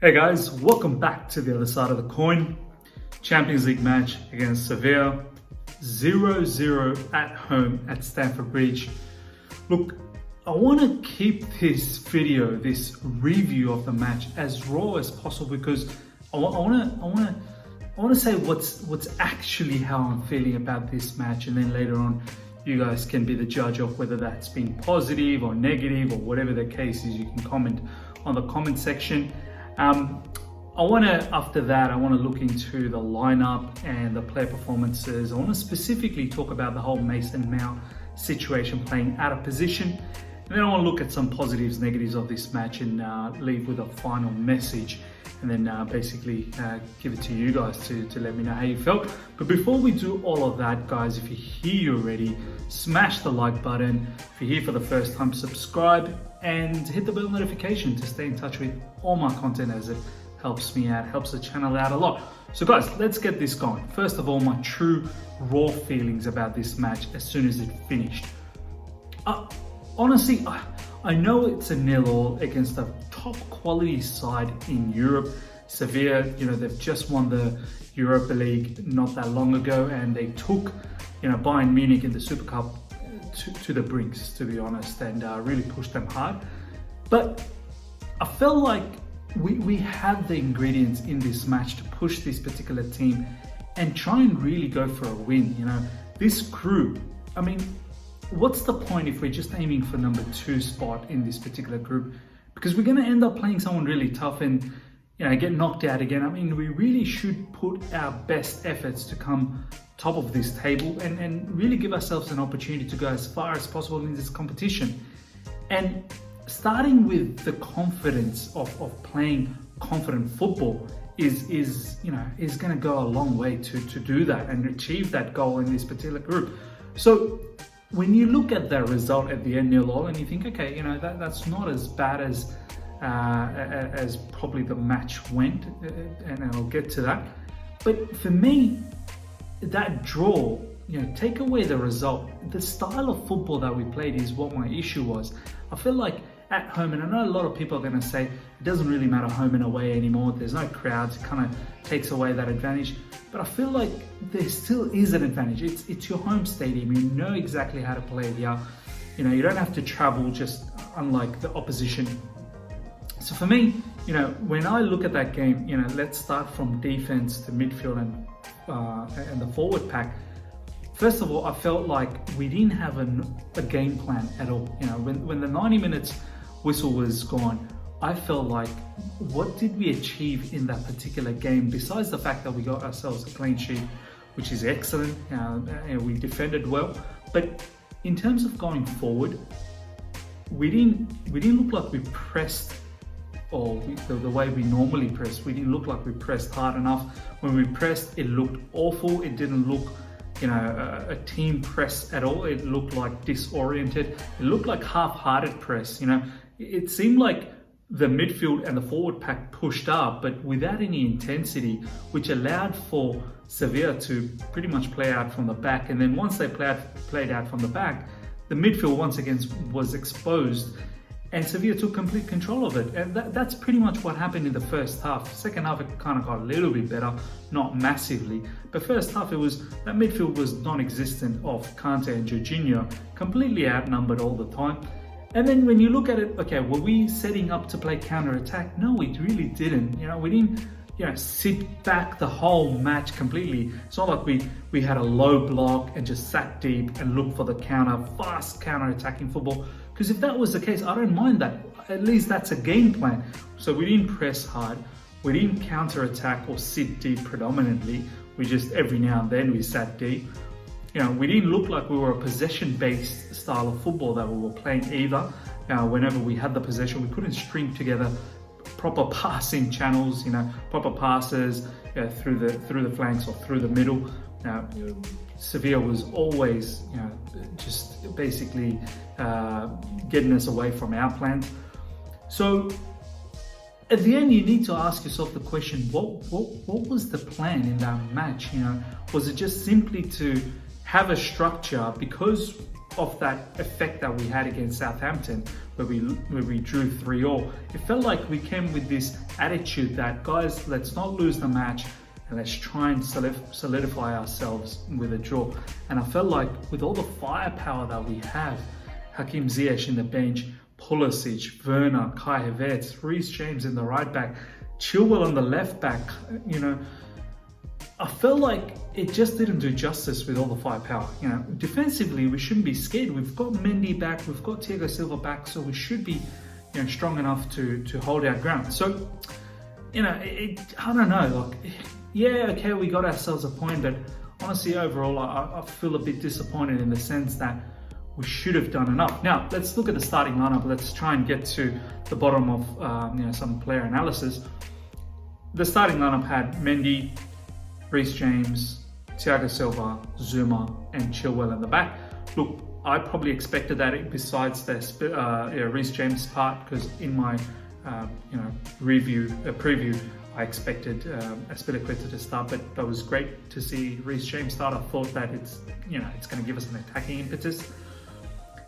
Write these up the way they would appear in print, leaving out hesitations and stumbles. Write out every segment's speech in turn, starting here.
Hey guys, welcome back to the other side of the coin. Champions League match against Sevilla, 0-0 at home at Stamford Bridge. Look, I want to keep this video, this review of the match as raw as possible because I want to say what's actually how I'm feeling about this match, and then later on you guys can be the judge of whether that's been positive or negative or whatever the case is. You can comment on the comment section. After that, I want to look into the lineup and the player performances. I want to specifically talk about the whole Mason Mount situation, playing out of position. And then I want to look at some positives, negatives of this match and leave with a final message. And then basically give it to you guys to let me know how you felt. But before we do all of that, guys, if you're here already, smash the like button. If you're here for the first time, subscribe and hit the bell notification to stay in touch with all my content, as it helps me out, helps the channel out a lot. So guys, let's get this going. First of all, my true raw feelings about this match as soon as it finished. Honestly, I know it's a 0-0 against a top quality side in Europe. Sevilla, they've just won the Europa League not that long ago, and they took, Bayern Munich in the Super Cup to the brinks, to be honest, and really pushed them hard. But I felt like we had the ingredients in this match to push this particular team and try and really go for a win. This group, what's the point if we're just aiming for number 2 spot in this particular group? Because we're going to end up playing someone really tough and get knocked out again. We really should put our best efforts to come top of this table and really give ourselves an opportunity to go as far as possible in this competition. And starting with the confidence of playing confident football is going to go a long way to do that and achieve that goal in this particular group. So when you look at that result at the end, 0-0, and you think, okay, that's not as bad as probably the match went, and I'll get to that. But for me, that draw, take away the result, the style of football that we played is what my issue was. I feel like at home, and I know a lot of people are going to say it doesn't really matter home and away anymore, there's no crowds, it kind of takes away that advantage. But I feel like there still is an advantage. It's your home stadium, you know exactly how to play here. You don't have to travel, just unlike the opposition. So for me, when I look at that game, let's start from defense to midfield and the forward pack. First of all, I felt like we didn't have a game plan at all. When the 90 minutes whistle was gone, I felt like, what did we achieve in that particular game besides the fact that we got ourselves a clean sheet, which is excellent. We defended well, but in terms of going forward, we didn't look like we pressed, or the way we normally press. We didn't look like we pressed hard enough. When we pressed, it looked awful. It didn't look a team press at all. It looked like disoriented. It looked like half-hearted press. It seemed like the midfield and the forward pack pushed up, but without any intensity, which allowed for Sevilla to pretty much play out from the back. And then once they played out from the back, the midfield once again was exposed, and Sevilla took complete control of it. And that's pretty much what happened in the first half. Second half, it kind of got a little bit better, not massively. But first half, that midfield was non-existent of Kante and Jorginho, completely outnumbered all the time. And then when you look at it, okay, were we setting up to play counter-attack? No, we really didn't. We didn't sit back the whole match completely. It's not like we had a low block and just sat deep and looked for the fast counter-attacking football. Because if that was the case, I don't mind that. At least that's a game plan. So we didn't press hard. We didn't counter-attack or sit deep predominantly. We just, every now and then, we sat deep. We didn't look like we were a possession-based style of football that we were playing either. Whenever we had the possession, we couldn't string together proper passing channels, proper passes through the flanks or through the middle. Sevilla was always, just basically getting us away from our plans. So at the end, you need to ask yourself the question: what was the plan in that match? Was it just simply to have a structure because off that effect that we had against Southampton, where we drew 3-3. It felt like we came with this attitude that, guys, let's not lose the match and let's try and solidify ourselves with a draw. And I felt like with all the firepower that we have, Hakim Ziyech in the bench, Pulisic, Werner, Kai Havertz, Reece James in the right back, Chilwell on the left back, I felt like it just didn't do justice with all the firepower. Defensively, we shouldn't be scared. We've got Mendy back, we've got Thiago Silva back, so we should be, strong enough to hold our ground. So, I don't know. Okay, we got ourselves a point, but honestly, overall, I feel a bit disappointed in the sense that we should have done enough. Now, let's look at the starting lineup. Let's try and get to the bottom of some player analysis. The starting lineup had Mendy, Reece James, Thiago Silva, Zuma, and Chilwell in the back. Look, I probably expected that besides the Reece James part, because in my preview, I expected Aspilicueta to start, but that was great to see Reece James start. I thought that it's going to give us an attacking impetus.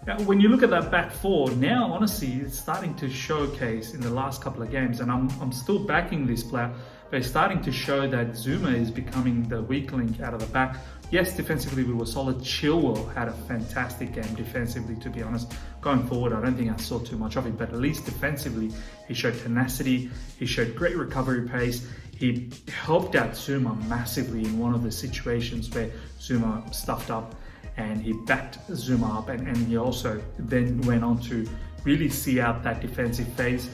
Now, when you look at that back four, now honestly, it's starting to showcase in the last couple of games, and I'm still backing this player. They're starting to show that Zuma is becoming the weak link out of the back. Yes, defensively we were solid. Chilwell had a fantastic game defensively, to be honest. Going forward, I don't think I saw too much of him, but at least defensively, he showed tenacity, he showed great recovery pace. He helped out Zuma massively in one of the situations where Zuma stuffed up, and he backed Zuma up, and he also then went on to really see out that defensive phase.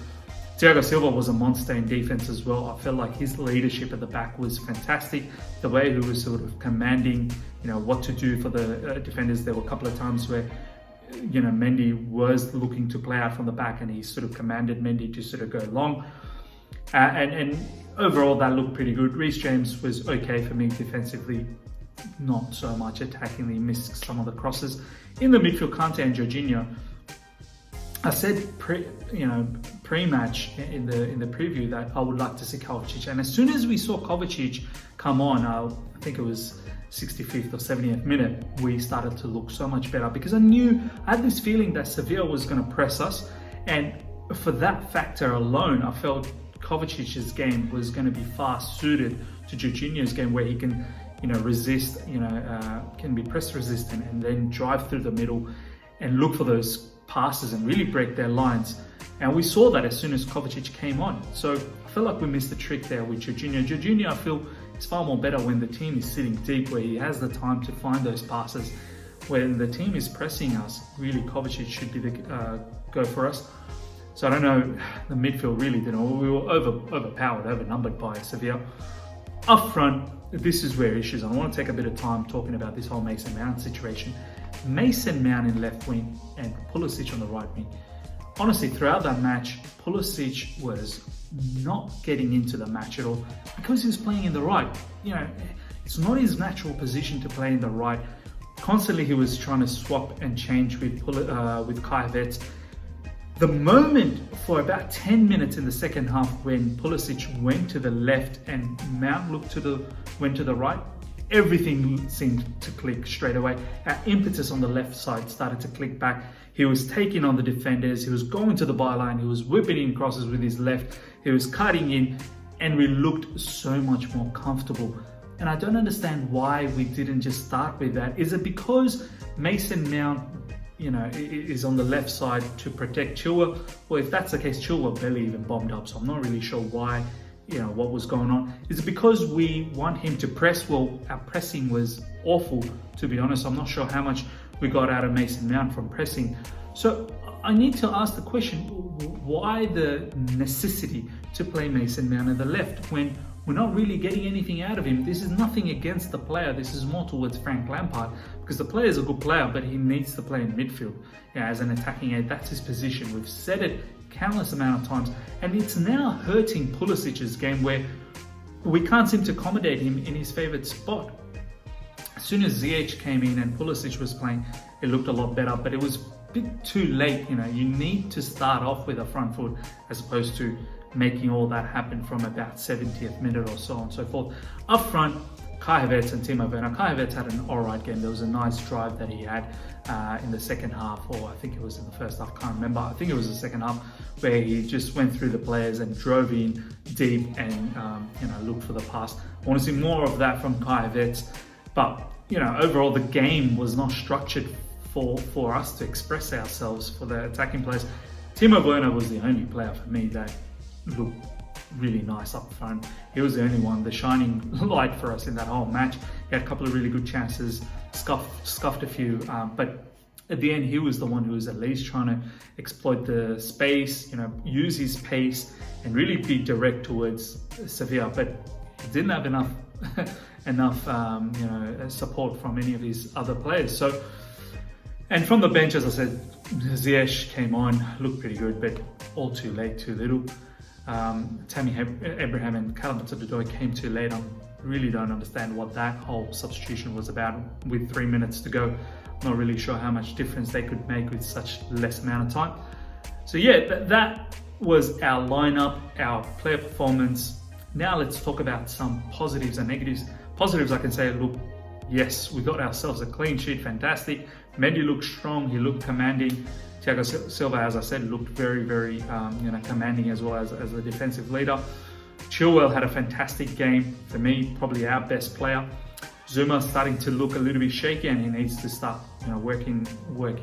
Thiago Silva was a monster in defense as well. I felt like his leadership at the back was fantastic. The way he was sort of commanding, what to do for the defenders. There were a couple of times where, Mendy was looking to play out from the back, and he sort of commanded Mendy to sort of go long. And overall, that looked pretty good. Reece James was okay for me defensively, not so much attackingly. Missed some of the crosses. In the midfield, Kante and Jorginho. I said pre-match in the preview that I would like to see Kovacic, and as soon as we saw Kovacic come on, I think it was 65th or 70th minute, we started to look so much better, because I had this feeling that Sevilla was going to press us, and for that factor alone, I felt Kovacic's game was going to be far suited to Jorginho's game, where he can resist, can be press resistant and then drive through the middle and look for those passes and really break their lines. And we saw that as soon as Kovacic came on. So I feel like we missed the trick there with Jorginho. Jorginho, I feel, is far more better when the team is sitting deep, where he has the time to find those passes. When the team is pressing us, really Kovacic should be the go for us. So I don't know, the midfield really didn't. We were overpowered, overnumbered by Sevilla. Up front, this is where issues. I want to take a bit of time talking about this whole Mason Mount situation. Mason Mount in left wing and Pulisic on the right wing. Honestly, throughout that match, Pulisic was not getting into the match at all because he was playing in the right. It's not his natural position to play in the right. Constantly, he was trying to swap and change with Kai Havertz. The moment for about 10 minutes in the second half when Pulisic went to the left and Mount went to the right, everything seemed to click straight away. Our impetus on the left side started to click back. He was taking on the defenders. He was going to the byline. He was whipping in crosses with his left. He was cutting in, and we looked so much more comfortable. And I don't understand why we didn't just start with that. Is it because Mason Mount, is on the left side to protect Chilwell? Well, if that's the case, Chilwell barely even bombed up, so I'm not really sure why. What was going on. Is it because we want him to press? Well, our pressing was awful, to be honest. I'm not sure how much we got out of Mason Mount from pressing. So I need to ask the question, why the necessity to play Mason Mount on the left when we're not really getting anything out of him? This is nothing against the player. This is more towards Frank Lampard, because the player is a good player, but he needs to play in midfield. As an attacking aide, that's his position. We've said it countless amount of times, and it's now hurting Pulisic's game, where we can't seem to accommodate him in his favourite spot. As soon as Ziyech came in and Pulisic was playing, it looked a lot better, but it was a bit too late. You need to start off with a front foot as opposed to making all that happen from about 70th minute or so on and so forth. Up front, Kai Havertz and Timo Werner. Kai Havertz had an alright game. There was a nice drive that he had in the second half, or I think it was in the first half, can't remember. I think it was the second half, where he just went through the players and drove in deep and looked for the pass. I want to see more of that from Kai Havertz. But overall the game was not structured for us to express ourselves for the attacking players. Timo Werner was the only player for me that looked really nice up front. He was the only one, the shining light for us in that whole match. He had a couple of really good chances, scuffed a few, but at the end he was the one who was at least trying to exploit the space, use his pace and really be direct towards Sevilla, but he didn't have enough support from any of his other players. So, and from the bench, as I said, Ziyech came on, looked pretty good, but all too late, too little. Tammy Abraham and Callum Hudson-Odoi came too late. I really don't understand what that whole substitution was about with 3 minutes to go. I'm not really sure how much difference they could make with such less amount of time. So yeah, that was our lineup, our player performance. Now let's talk about some positives and negatives. Positives, I can say, look, yes, we got ourselves a clean sheet, fantastic. Mendy looked strong, he looked commanding. Thiago Silva, as I said, looked very, very commanding as well as a defensive leader. Chilwell had a fantastic game. For me, probably our best player. Zuma starting to look a little bit shaky and he needs to start working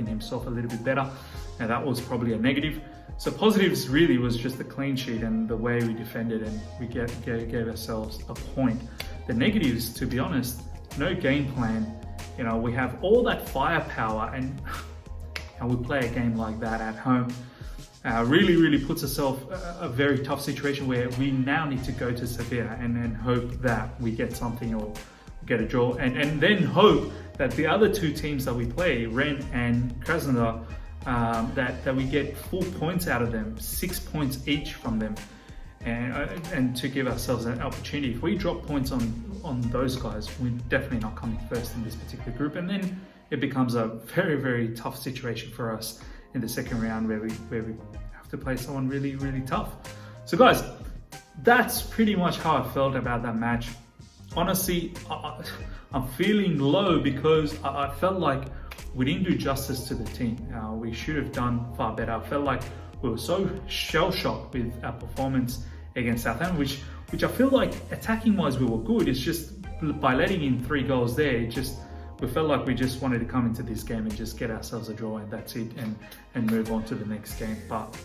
himself a little bit better. Now that was probably a negative. So positives really was just the clean sheet and the way we defended, and we gave ourselves a point. The negatives, to be honest, no game plan. We have all that firepower and we play a game like that at home. Really puts ourselves a very tough situation where we now need to go to Sevilla and hope that we get something or get a draw, and then hope that the other two teams that we play, Rennes and Krasnodar, that we get 4 points out of them, 6 points each from them, and to give ourselves an opportunity. If we drop points on those guys, we're definitely not coming first in this particular group, and then it becomes a very, very tough situation for us in the second round where we have to play someone really, really tough. So guys, that's pretty much how I felt about that match. Honestly, I'm feeling low because I felt like we didn't do justice to the team. We should have done far better. I felt like we were so shell-shocked with our performance against Southampton, which I feel like attacking-wise we were good. It's just by letting in 3 goals there, we felt like we just wanted to come into this game and just get ourselves a draw and that's it, and move on to the next game. But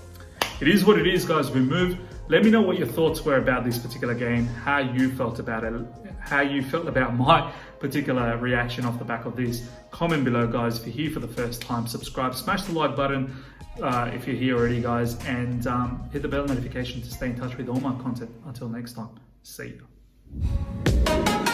it is what it is, guys. We move. Let me know what your thoughts were about this particular game, how you felt about it, how you felt about my particular reaction off the back of this. Comment below, guys. If you're here for the first time, subscribe, smash the like button if you're here already, guys, and hit the bell notification to stay in touch with all my content. Until next time, see ya.